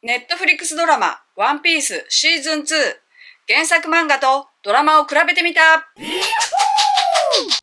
ネットフリックスドラマワンピースシーズン2、原作漫画とドラマを比べてみた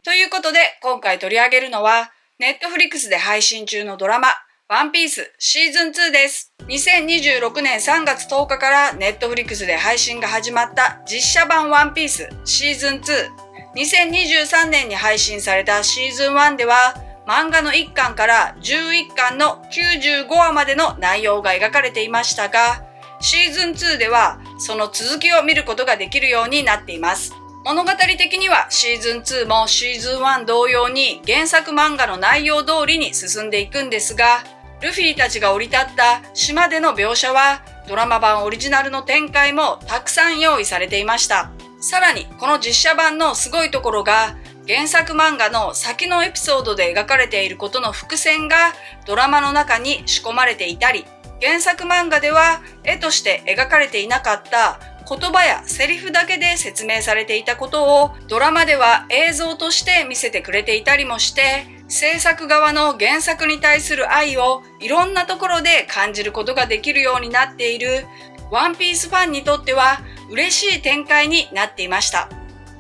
ということで、今回取り上げるのはネットフリックスで配信中のドラマワンピースシーズン2です。2026年3月10日からネットフリックスで配信が始まった実写版ワンピースシーズン2。2023年に配信されたシーズン1では漫画の1巻から11巻の95話までの内容が描かれていましたが、シーズン2ではその続きを見ることができるようになっています。物語的にはシーズン2もシーズン1同様に原作漫画の内容通りに進んでいくんですが、ルフィたちが降り立った島での描写はドラマ版オリジナルの展開もたくさん用意されていました。さらにこの実写版のすごいところが、原作漫画の先のエピソードで描かれていることの伏線がドラマの中に仕込まれていたり、原作漫画では絵として描かれていなかった言葉やセリフだけで説明されていたことをドラマでは映像として見せてくれていたりもして、制作側の原作に対する愛をいろんなところで感じることができるようになっているワンピースファンにとっては嬉しい展開になっていました。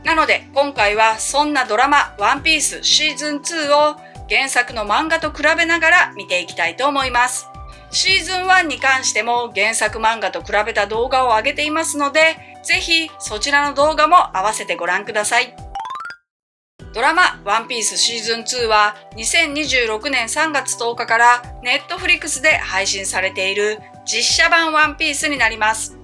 なので今回はそんなドラマワンピースシーズン2を原作の漫画と比べながら見ていきたいと思います。シーズン1に関しても原作漫画と比べた動画を上げていますので、ぜひそちらの動画も合わせてご覧ください。ドラマワンピースシーズン2は2026年3月10日からネットフリックスで配信されている実写版ワンピースになります。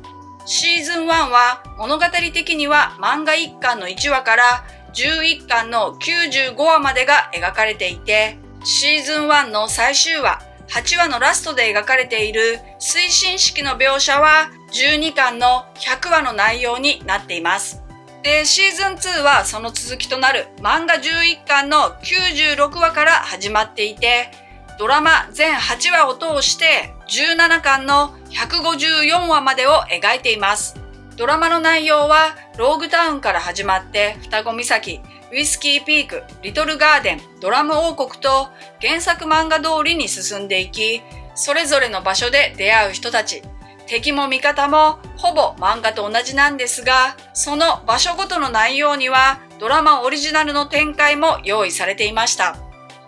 シーズン1は物語的には漫画1巻の1話から11巻の95話までが描かれていて、シーズン1の最終話8話のラストで描かれている推進式の描写は12巻の100話の内容になっています。で、シーズン2はその続きとなる漫画11巻の96話から始まっていて、ドラマ全8話を通して17巻の154話までを描いています。ドラマの内容はローグタウンから始まって双子岬、ウイスキーピーク、リトルガーデン、ドラム王国と原作漫画通りに進んでいき、それぞれの場所で出会う人たち、敵も味方もほぼ漫画と同じなんですが、その場所ごとの内容にはドラマオリジナルの展開も用意されていました。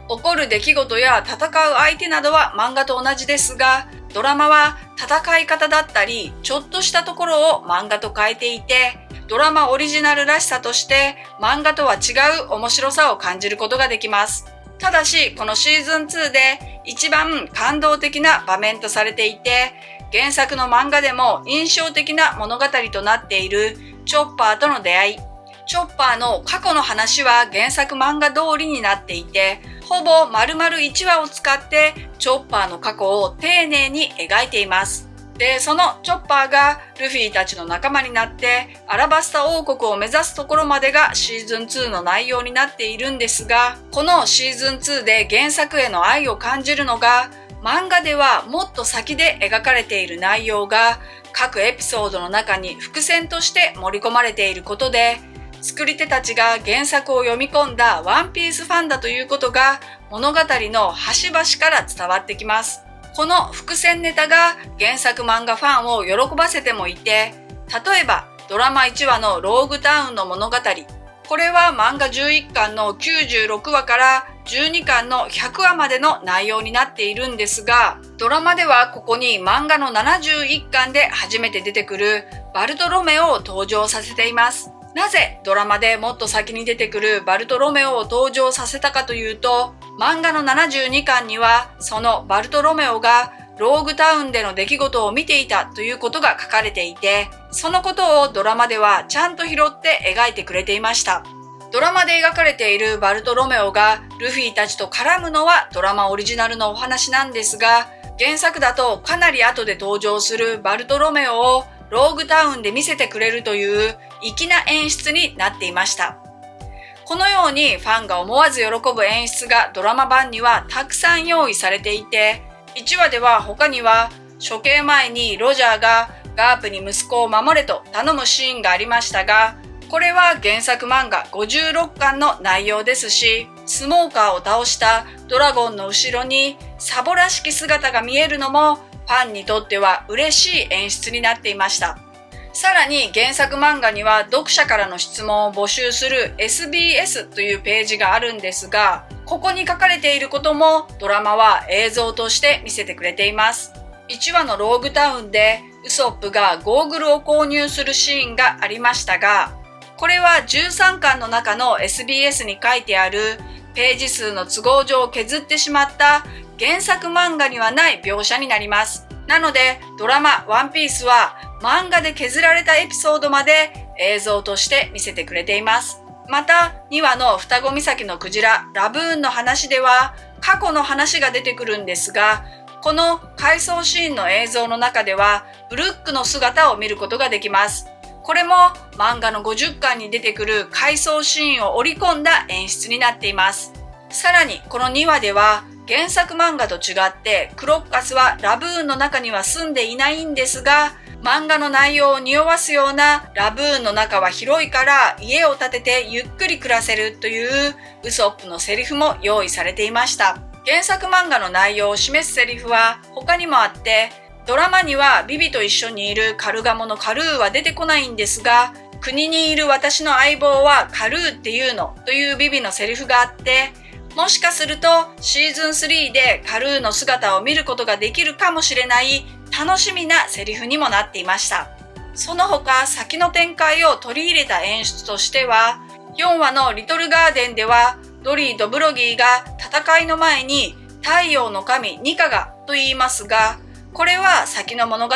起こる出来事や戦う相手などは漫画と同じですが、ドラマは戦い方だったりちょっとしたところを漫画と変えていて、ドラマオリジナルらしさとして漫画とは違う面白さを感じることができます。ただしこのシーズン2で一番感動的な場面とされていて、原作の漫画でも印象的な物語となっているチョッパーとの出会い。チョッパーの過去の話は原作漫画通りになっていて、ほぼ丸々1話を使ってチョッパーの過去を丁寧に描いています。で、そのチョッパーがルフィたちの仲間になってアラバスタ王国を目指すところまでがシーズン2の内容になっているんですが、このシーズン2で原作への愛を感じるのが、漫画ではもっと先で描かれている内容が各エピソードの中に伏線として盛り込まれていることで、作り手たちが原作を読み込んだワンピースファンだということが物語の端々から伝わってきます。この伏線ネタが原作漫画ファンを喜ばせてもいて、例えばドラマ1話のローグタウンの物語。これは漫画11巻の96話から12巻の100話までの内容になっているんですが、ドラマではここに漫画の71巻で初めて出てくるバルトロメオを登場させています。なぜドラマでもっと先に出てくるバルトロメオを登場させたかというと、漫画の72巻にはそのバルトロメオがローグタウンでの出来事を見ていたということが書かれていて、そのことをドラマではちゃんと拾って描いてくれていました。ドラマで描かれているバルトロメオがルフィたちと絡むのはドラマオリジナルのお話なんですが、原作だとかなり後で登場するバルトロメオをローグタウンで見せてくれるという粋な演出になっていました。このようにファンが思わず喜ぶ演出がドラマ版にはたくさん用意されていて、1話では他には処刑前にロジャーがガープに息子を守れと頼むシーンがありましたが、これは原作漫画56巻の内容ですし、スモーカーを倒したドラゴンの後ろにサボらしき姿が見えるのもファンにとっては嬉しい演出になっていました。さらに原作漫画には読者からの質問を募集する SBS というページがあるんですが、ここに書かれていることもドラマは映像として見せてくれています。1話のローグタウンでウソップがゴーグルを購入するシーンがありましたが、これは13巻の中の SBS に書いてあるページ数の都合上削ってしまった原作漫画にはない描写になります。なのでドラマワンピースは漫画で削られたエピソードまで映像として見せてくれています。また2話の双子岬のクジララブーンの話では過去の話が出てくるんですが、この回想シーンの映像の中ではブルックの姿を見ることができます。これも漫画の50巻に出てくる回想シーンを織り込んだ演出になっています。さらにこの2話では原作漫画と違ってクロッカスはラブーンの中には住んでいないんですが、漫画の内容を匂わすようなラブーンの中は広いから家を建ててゆっくり暮らせるというウソップのセリフも用意されていました。原作漫画の内容を示すセリフは他にもあって、ドラマにはビビと一緒にいるカルガモのカルーは出てこないんですが、国にいる私の相棒はカルーっていうのというビビのセリフがあって、もしかするとシーズン3でカルーの姿を見ることができるかもしれない楽しみなセリフにもなっていました。その他先の展開を取り入れた演出としては、4話のリトルガーデンではドリーとブロギーが戦いの前に太陽の神ニカガと言いますが、これは先の物語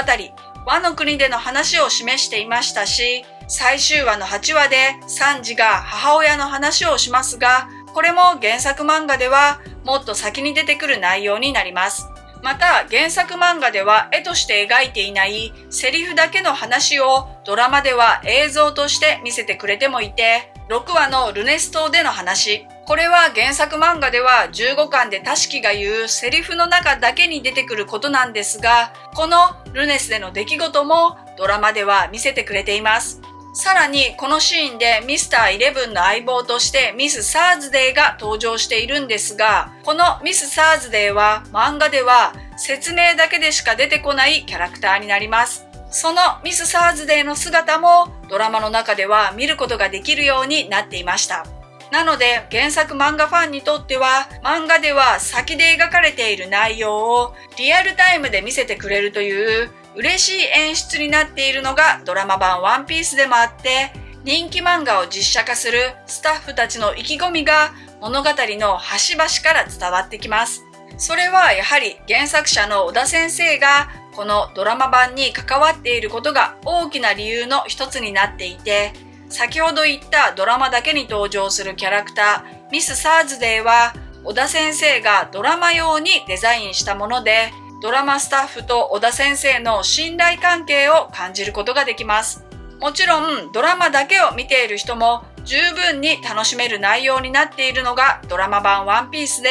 ワノ国での話を示していましたし、最終話の8話でサンジが母親の話をしますが、これも原作漫画ではもっと先に出てくる内容になります。また原作漫画では絵として描いていないセリフだけの話をドラマでは映像として見せてくれてもいて、6話のルネス島での話、これは原作漫画では15巻でタシキが言うセリフの中だけに出てくることなんですが、このルネスでの出来事もドラマでは見せてくれています。さらにこのシーンでミスターイレブンの相棒としてミス・サーズデーが登場しているんですが、このミス・サーズデーは漫画では説明だけでしか出てこないキャラクターになります。そのミス・サーズデーの姿もドラマの中では見ることができるようになっていました。なので原作漫画ファンにとっては漫画では先で描かれている内容をリアルタイムで見せてくれるという嬉しい演出になっているのがドラマ版ワンピースでもあって、人気漫画を実写化するスタッフたちの意気込みが物語の端々から伝わってきます。それはやはり原作者の小田先生がこのドラマ版に関わっていることが大きな理由の一つになっていて、先ほど言ったドラマだけに登場するキャラクターミス・サーズデーは小田先生がドラマ用にデザインしたもので、ドラマスタッフと小田先生の信頼関係を感じることができます。もちろんドラマだけを見ている人も十分に楽しめる内容になっているのがドラマ版ワンピースで、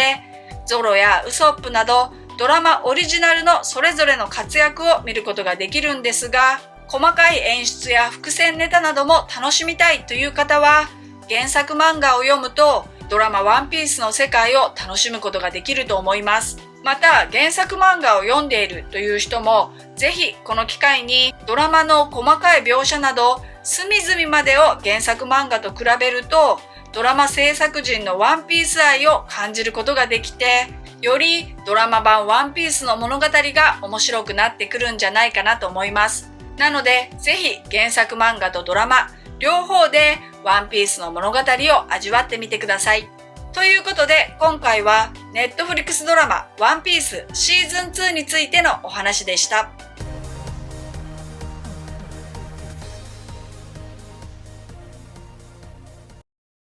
ゾロやウソップなどドラマオリジナルのそれぞれの活躍を見ることができるんですが、細かい演出や伏線ネタなども楽しみたいという方は原作漫画を読むとドラマワンピースの世界を楽しむことができると思います。また原作漫画を読んでいるという人もぜひこの機会にドラマの細かい描写など隅々までを原作漫画と比べるとドラマ制作陣のワンピース愛を感じることができて、よりドラマ版ワンピースの物語が面白くなってくるんじゃないかなと思います。なのでぜひ原作漫画とドラマ両方でワンピースの物語を味わってみてください。ということで今回はネットフリックスドラマワンピースシーズン2についてのお話でした。